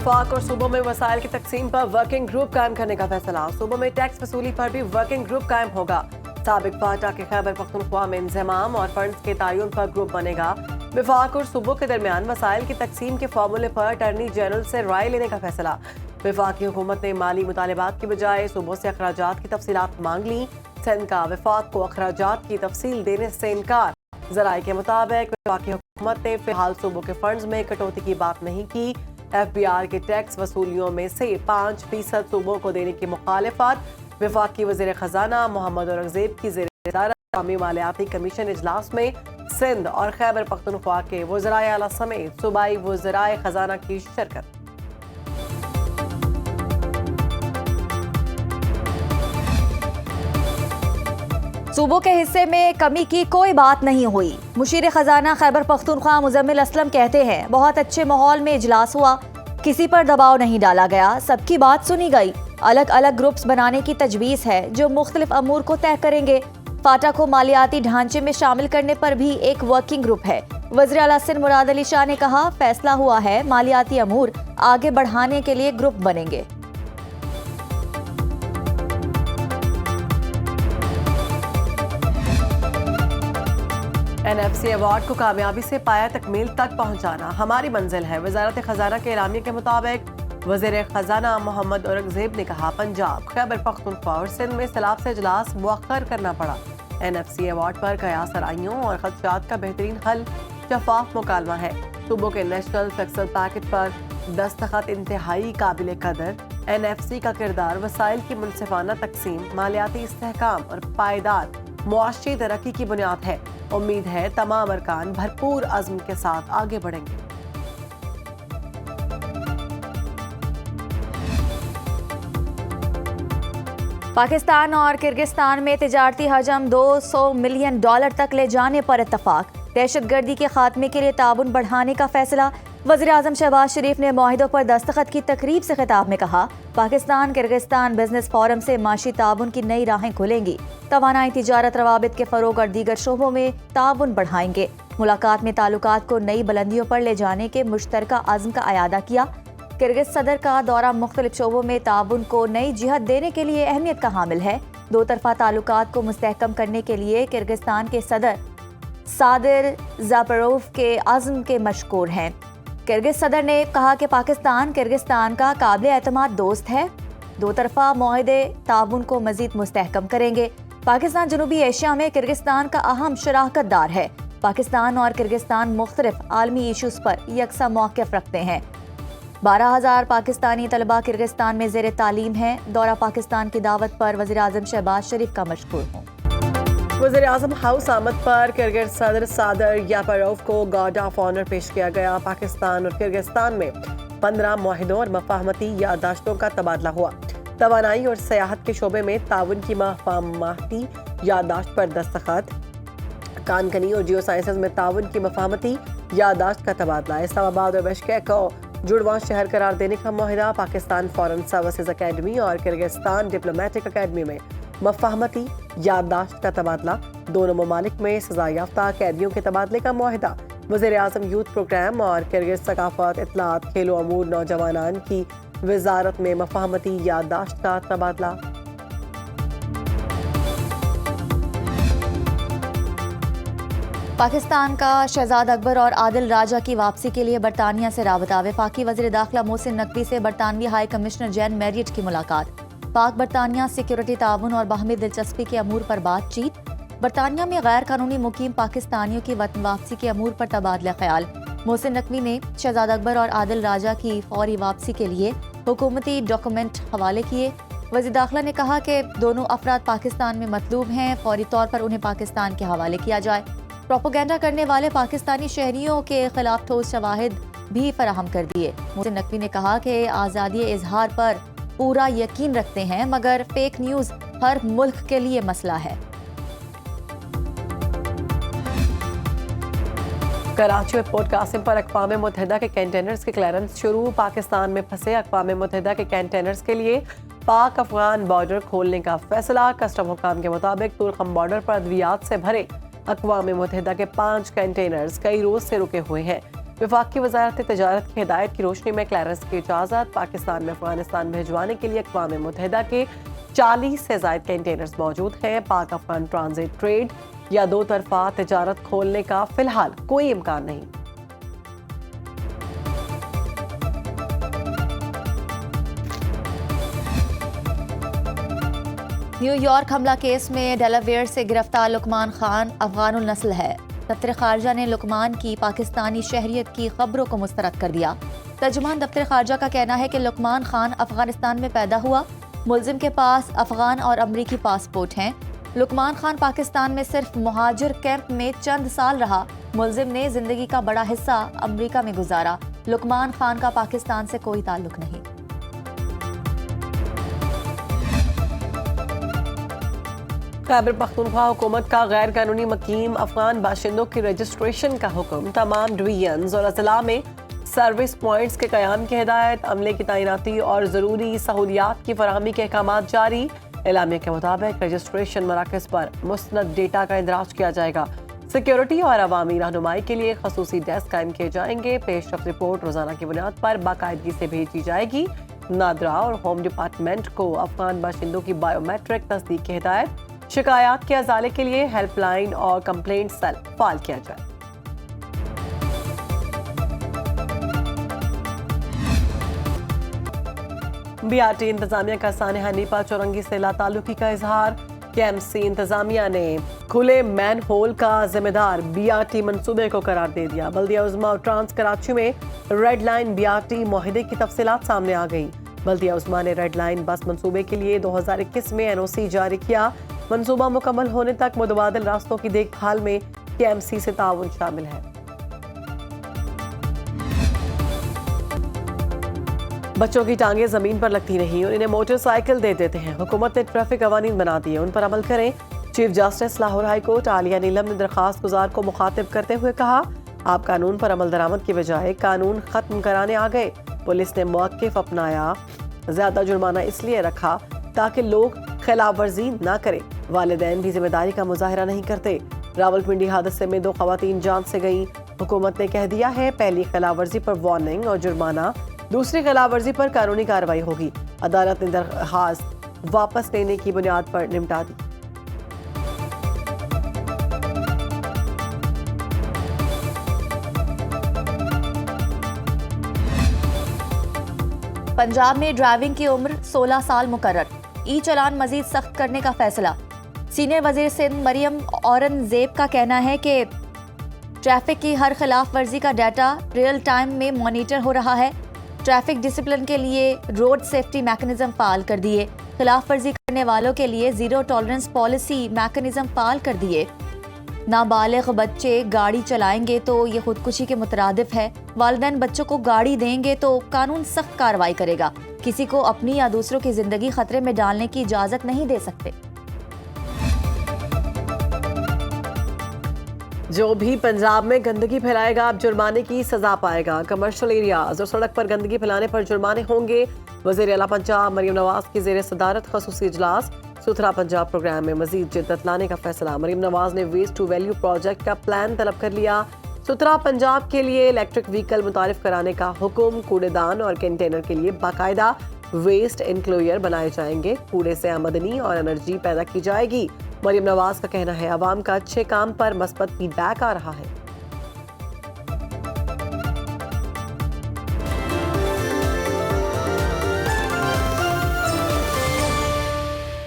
वफाक और सूबों में वसाइल की तकसीम पर वर्किंग ग्रुप कायम करने का फैसला। सूबों में टैक्स वसूली पर भी वर्किंग ग्रुप कायम होगा। साबिक फाटा के खैबर पख्तूनख्वा में इंज़माम और फंड्स के तयन पर ग्रुप बनेगा। वफाक और सूबों के दरमियान वसाइल की तकसीम के फार्मूले पर अटॉर्नी जनरल से राय लेने का फैसला। वफाकी हुकूमत ने माली मुतालबात की बजाय सूबों से अखराजात की तफसीलात मांग ली। सिंध का वफाक को अखराजात की तफसील देने से इनकार। ज़राए के मुताबिक वफाकी हुकूमत ने फिलहाल सूबों के फंड्स में कटौती की बात नहीं की। FBR के टैक्स वसूलियों में से 5% सूबों को देने की मुखालिफत। वफाकी वज़ीर ख़जाना मोहम्मद औरंगज़ेब की ज़ेर-ए-सदारत कौमी मालियाती कमीशन इजलास में सिंध और खैबर पख्तूनख्वा के वज़राए आला समेत सूबाई वज़राए ख़जाना की शिरकत। सूबों के हिस्से में कमी की कोई बात नहीं हुई। मुशीर खजाना खैबर पख्तूनख्वा मुजम्मिल असलम कहते हैं, बहुत अच्छे माहौल में इजलास हुआ, किसी पर दबाव नहीं डाला गया, सबकी बात सुनी गई। अलग अलग ग्रुप्स बनाने की तजवीज़ है जो मुख्तलिफ अमूर को तय करेंगे। फाटा को मालियाती ढांचे में शामिल करने पर भी एक वर्किंग ग्रुप है। वज़ीर आला सिंध मुराद अली शाह ने कहा, फैसला हुआ है मालियाती अमूर आगे बढ़ाने के लिए ग्रुप बनेंगे। NFC अवार्ड को कामयाबी से पाया तकमील तक पहुंचाना हमारी मंजिल है। वजारत खजाना के एलामिया के मुताबिक वज़ीर खजाना मोहम्मद औरंगज़ेब ने कहा, पंजाब, खैबर पख्तूनख्वा और सिंध में सैलाब से इजलास मुअख्खर करना पड़ा। NFC अवार्ड पर कयास आराइयों और खदशात का बेहतरीन हल शफाफ मुकालमा है। सूबों के नेशनल फिस्कल पैकेज पर दस्तखत इंतहाई काबिल कदर। NFC का किरदार वसाइल की मुनसिफाना तकसीम, मालियाती इस्तेहकाम और पायदार मुआशी तरक्की की बुनियाद है। उम्मीद है तमाम अरकान भरपूर अज़्म के साथ आगे बढ़ेंगे। पाकिस्तान और किर्गिस्तान में तिजारती हजम $200 मिलियन तक ले जाने पर इत्तफाक। दहशतगर्दी के खात्मे के लिए ताउन बढ़ाने का फैसला। वज़ीर आज़म शहबाज शरीफ ने मुआहिदों पर दस्तखत की तकरीब से खिताब में कहा, पाकिस्तान किर्गिस्तान बिजनेस फोरम से माशी ताउन की नई राहें खुलेंगी। तवानाई, तिजारत, रवाबित के फरोग और दीगर शोबों में ताउन बढ़ाएंगे। मुलाकात में ताल्लुकात को नई बुलंदियों पर ले जाने के मुश्तरका अज़्म का अयादा किया। किर्गिज सदर का दौरा मुख्तलिफ शोबों में ताउन को नई जिहत देने के लिए अहमियत का हामिल है। दो तरफा ताल्लुकात को मुस्तहकम करने के लिए किर्गिस्तान के सदर सादिर ज़ापरोव के अज़्म के मशकूर हैं। किर्गिज सदर ने कहा कि पाकिस्तान किर्गिस्तान का काबिल एतमाद दोस्त है। दो तरफा मुआहिदे ताउन को मजीद मुस्तहकम करेंगे। पाकिस्तान जनूबी एशिया में किर्गिस्तान का अहम शराकतदार है। पाकिस्तान और किर्गिस्तान मुख्तलिफ आलमी इशूज़ पर यकसा मौक़िफ़ रखते हैं। 12,000 पाकिस्तानी तलबा किर्गिस्तान में ज़ेर तालीम हैं। दौरा पाकिस्तान की दावत पर वज़ीर आज़म शहबाज शरीफ का मशकूर हूँ। वज़ीर आज़म हाउस आमद पर किर्गिज सदर सादर यापरोव को गार्ड ऑफ ऑनर पेश किया गया। पाकिस्तान और किर्गिस्तान में 15 मुआहिदों और मफाहमती याददाश्तों का तबादला हुआ। तवानाई और सियाहत के शोबे में ताउन की मफाहमती याददाश्त पर दस्तखत। कानकनी और जियो साइंसेज में ताउन की मफाहमती याददाश्त का तबादला। इस्लामाबाद और बिश्केक को जुड़वां शहर करार देने का मुआहिदा। पाकिस्तान फॉरेन सर्विसेज अकेडमी और किर्गिस्तान डिप्लोमेटिक अकेडमी में मफाहमती याददाश्त का तबादला। दोनों ममालिक में सजा याफ्ता कैदियों के तबादले का मुआहिदा। वज़ीर आज़म यूथ प्रोग्राम और किर्गिज सकाफत, इत्तलात, खेलो अमूर, नौजवानान की वजारत में मफाहमती याददाश्त का तबादला। पाकिस्तान का शहजाद अकबर और आदिल राजा की वापसी के लिए बरतानिया से राबता। वफाकी वज़ीर दाखिला मोहसिन नकवी से बरतानवी हाई कमिश्नर जैन मैरियट की मुलाकात। पाक बरतानिया सिक्योरिटी ताउन और बाहमी दिलचस्पी के अमूर पर बातचीत। बरतानिया में गैर कानूनी मुकीम पाकिस्तानियों की वतन वापसी के अमूर पर तबादला ख्याल। मोहसिन नकवी ने शहजाद अकबर और आदिल राजा की फौरी वापसी के लिए हुकूमती डॉक्यूमेंट हवाले किए। वज़ीर दाखिला ने कहा कि दोनों अफराद पाकिस्तान में मतलूब हैं, फौरी तौर पर उन्हें पाकिस्तान के हवाले किया जाए। प्रोपोगेंडा करने वाले पाकिस्तानी शहरियों के खिलाफ ठोस शवाहिद भी फराहम कर दिए। मोहसिन नकवी ने कहा कि आज़ादी इजहार पर पूरा यकीन रखते हैं, मगर फेक न्यूज़ हर मुल्क के लिए मसला है। कराची में पोर्ट कासिम पर अक़वाम मुत्तहिदा के कंटेनर्स के क्लियरेंस शुरू। पाकिस्तान में फंसे अक़वाम मुत्तहिदा के कंटेनर्स के लिए पाक अफगान बॉर्डर खोलने का फैसला। कस्टम हुकाम के मुताबिक तुर्कम बॉर्डर पर अद्वियात से भरे अक़वाम मुत्तहिदा के 5 कंटेनर्स कई रोज से रुके हुए हैं। وفاقی وزارت تجارت کی ہدایت کی روشنی میں کلیئرنس کی اجازت. پاکستان میں افغانستان بھجوانے کے لیے اقوام متحدہ کے 40 سے زائد کنٹینرز موجود ہیں. پاک افغان ٹرانزٹ ٹریڈ یا دو طرفہ تجارت کھولنے کا فی الحال کوئی امکان نہیں. نیو یارک حملہ کیس میں ڈیلاویئر سے گرفتار لقمان خان افغان النسل ہے. دفتر خارجہ نے لقمان کی پاکستانی شہریت کی خبروں کو مسترد کر دیا. ترجمان دفتر خارجہ کا کہنا ہے کہ لقمان خان افغانستان میں پیدا ہوا. ملزم کے پاس افغان اور امریکی پاسپورٹ ہیں. لقمان خان پاکستان میں صرف مہاجر کیمپ میں چند سال رہا. ملزم نے زندگی کا بڑا حصہ امریکہ میں گزارا. لقمان خان کا پاکستان سے کوئی تعلق نہیں. خیبر پختونخوا حکومت کا غیر قانونی مقیم افغان باشندوں کی رجسٹریشن کا حکم. تمام ڈویژنز اور اضلاع میں سروس پوائنٹس کے قیام کی ہدایت. عملے کی تعیناتی اور ضروری سہولیات کی فراہمی کے احکامات جاری. اعلامیہ کے مطابق رجسٹریشن مراکز پر مستند ڈیٹا کا اندراج کیا جائے گا. سیکیورٹی اور عوامی رہنمائی کے لیے خصوصی ڈیسک قائم کیے جائیں گے. پیش رفت رپورٹ روزانہ کی بنیاد پر باقاعدگی سے بھیجی جائے گی. نادرا اور ہوم ڈپارٹمنٹ کو افغان باشندوں کی بائیو میٹرک تصدیق کی ہدایت. شکایات کے ازالے کے لیے ہیلپ لائن اور کمپلینٹ سیل فعال کیا جائے. بی آر ٹی انتظامیہ کا سانحہ نیپا چورنگی سے لا تعلقی کا اظہار. کے ایم سی انتظامیہ نے کھلے مین ہول کا ذمہ دار بی آر ٹی منصوبے کو قرار دے دیا. بلدیہ عظمیٰ اور ٹرانس کراچی میں red line B R T معاہدے کی تفصیلات سامنے آ گئیں. بلدیہ عظمیٰ نے ریڈ لائن بس منصوبے کے لیے 2021 میں این او سی جاری کیا. منصوبہ مکمل ہونے تک متبادل راستوں کی دیکھ بھال میں کے ایم سی سے تعاون شامل ہے. بچوں کی ٹانگیں زمین پر لگتی نہیں اور انہیں موٹر سائیکل دے دیتے ہیں. حکومت نے ٹریفک قوانین بنا دیے, ان پر عمل کریں. Chief justice Lahore high court عالیہ نیلم نے درخواست گزار کو مخاطب کرتے ہوئے کہا, آپ قانون پر عمل درآمد کی بجائے قانون ختم کرانے آ گئے. پولیس نے موقف اپنایا, زیادہ جرمانہ اس لیے رکھا تاکہ لوگ خلاف ورزی نہ کریں. والدین بھی ذمہ داری کا مظاہرہ نہیں کرتے. راولپنڈی حادثے میں 2 خواتین جان سے گئیں. حکومت نے کہہ دیا ہے پہلی خلاف ورزی پر وارننگ اور جرمانہ, دوسری خلاف ورزی پر قانونی کارروائی ہوگی. عدالت نے درخواست واپس لینے کی بنیاد پر نمٹا دی. پنجاب میں ڈرائیونگ کی عمر 16 سال مقرر. ای چالان مزید سخت کرنے کا فیصلہ. سینئر وزیر سندھ مریم اورنگزیب کا کہنا ہے کہ ٹریفک کی ہر خلاف ورزی کا ڈیٹا ریئل ٹائم میں مانیٹر ہو رہا ہے. ٹریفک ڈسپلن کے لیے روڈ سیفٹی میکانزم فعال کر دیے. خلاف ورزی کرنے والوں کے لیے زیرو ٹالرنس پالیسی میکانزم فعال کر دیے. نابالغ بچے گاڑی چلائیں گے تو یہ خودکشی کے مترادف ہے. والدین بچوں کو گاڑی دیں گے تو قانون سخت کارروائی کرے گا. کسی کو اپنی یا دوسروں کی زندگی خطرے میں ڈالنے کی اجازت نہیں دے سکتے. جو بھی پنجاب میں گندگی پھیلائے گا اب جرمانے کی سزا پائے گا. کمرشل ایریاز اور سڑک پر گندگی پھیلانے پر جرمانے ہوں گے. وزیر اعلیٰ پنجاب مریم نواز کی زیر صدارت خصوصی اجلاس. ستھرا پنجاب پروگرام میں مزید جدت لانے کا فیصلہ. مریم نواز نے ویسٹ ٹو ویلیو پروجیکٹ کا پلان طلب کر لیا. ستھرا پنجاب کے لیے الیکٹرک وہیکل متعارف کرانے کا حکم. کوڑے دان اور کنٹینر کے لیے باقاعدہ ویسٹ انکلوئر بنائے جائیں گے. کوڑے سے آمدنی اور انرجی پیدا کی جائے گی. مریم نواز کا کہنا ہے عوام کا اچھے کام پر مثبت فیڈ بیک آ رہا ہے.